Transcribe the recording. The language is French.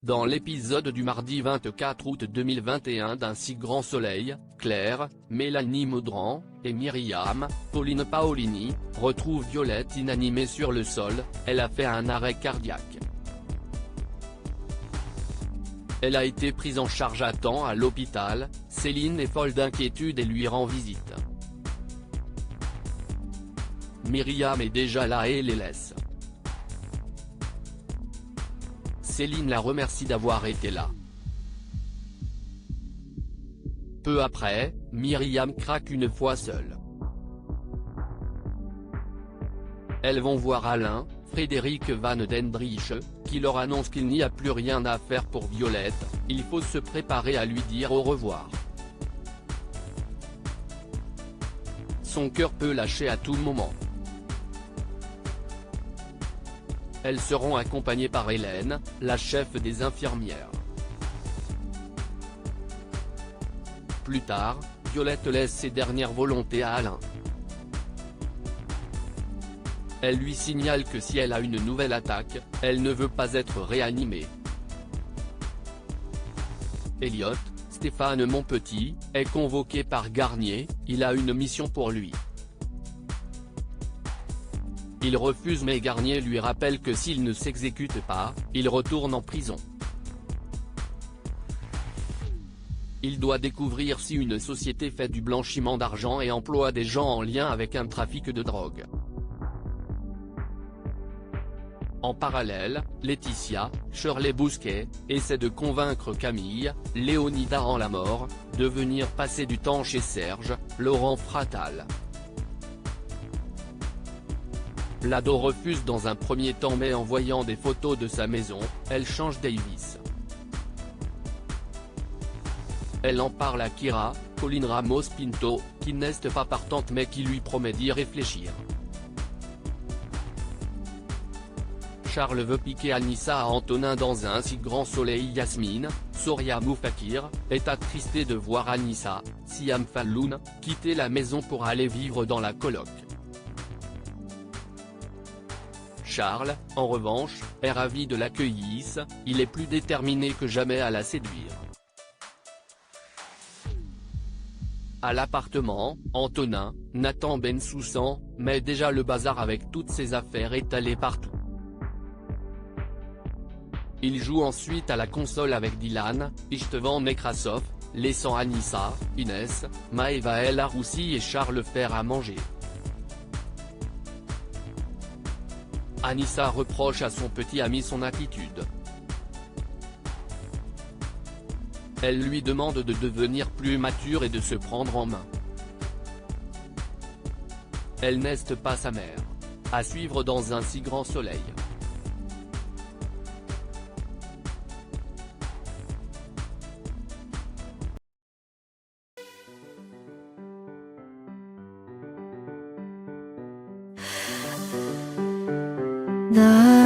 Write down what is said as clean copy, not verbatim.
Dans l'épisode du mardi 24 août 2021 d'Un si grand soleil, Claire, Mélanie Maudran, et Myriam, Pauline Paolini, retrouvent Violette inanimée sur le sol, elle a fait un arrêt cardiaque. Elle a été prise en charge à temps à l'hôpital, Céline est folle d'inquiétude et lui rend visite. Myriam est déjà là et les laisse. Céline la remercie d'avoir été là. Peu après, Myriam craque une fois seule. Elles vont voir Alain, Frédéric Van Dendrich, qui leur annonce qu'il n'y a plus rien à faire pour Violette, il faut se préparer à lui dire au revoir. Son cœur peut lâcher à tout moment. Elles seront accompagnées par Hélène, la chef des infirmières. Plus tard, Violette laisse ses dernières volontés à Alain. Elle lui signale que si elle a une nouvelle attaque, elle ne veut pas être réanimée. Elliot, Stéphane Monpetit, est convoqué par Garnier, il a une mission pour lui. Il refuse mais Garnier lui rappelle que s'il ne s'exécute pas, il retourne en prison. Il doit découvrir si une société fait du blanchiment d'argent et emploie des gens en lien avec un trafic de drogue. En parallèle, Laetitia, Shirley Bousquet, essaie de convaincre Camille, Léonida rend la mort, de venir passer du temps chez Serge, Laurent Fratal. L'ado refuse dans un premier temps mais en voyant des photos de sa maison, elle change Davis. Elle en parle à Kira, Colline Ramos Pinto, qui n'est pas partante mais qui lui promet d'y réfléchir. Charles veut piquer Anissa à Antonin dans Un si grand soleil. Yasmine, Soria Moufakir, est attristée de voir Anissa, Siam Falloun, quitter la maison pour aller vivre dans la coloc. Charles, en revanche, est ravi de l'accueillir, il est plus déterminé que jamais à la séduire. À l'appartement, Antonin, Nathan Bensoussan, met déjà le bazar avec toutes ses affaires étalées partout. Il joue ensuite à la console avec Dylan, Istvan Nekrasov, laissant Anissa, Inès, Maëva El Aroussi et Charles faire à manger. Anissa reproche à son petit ami son attitude. Elle lui demande de devenir plus mature et de se prendre en main. Elle n'est pas sa mère. À suivre dans Un si grand soleil. 나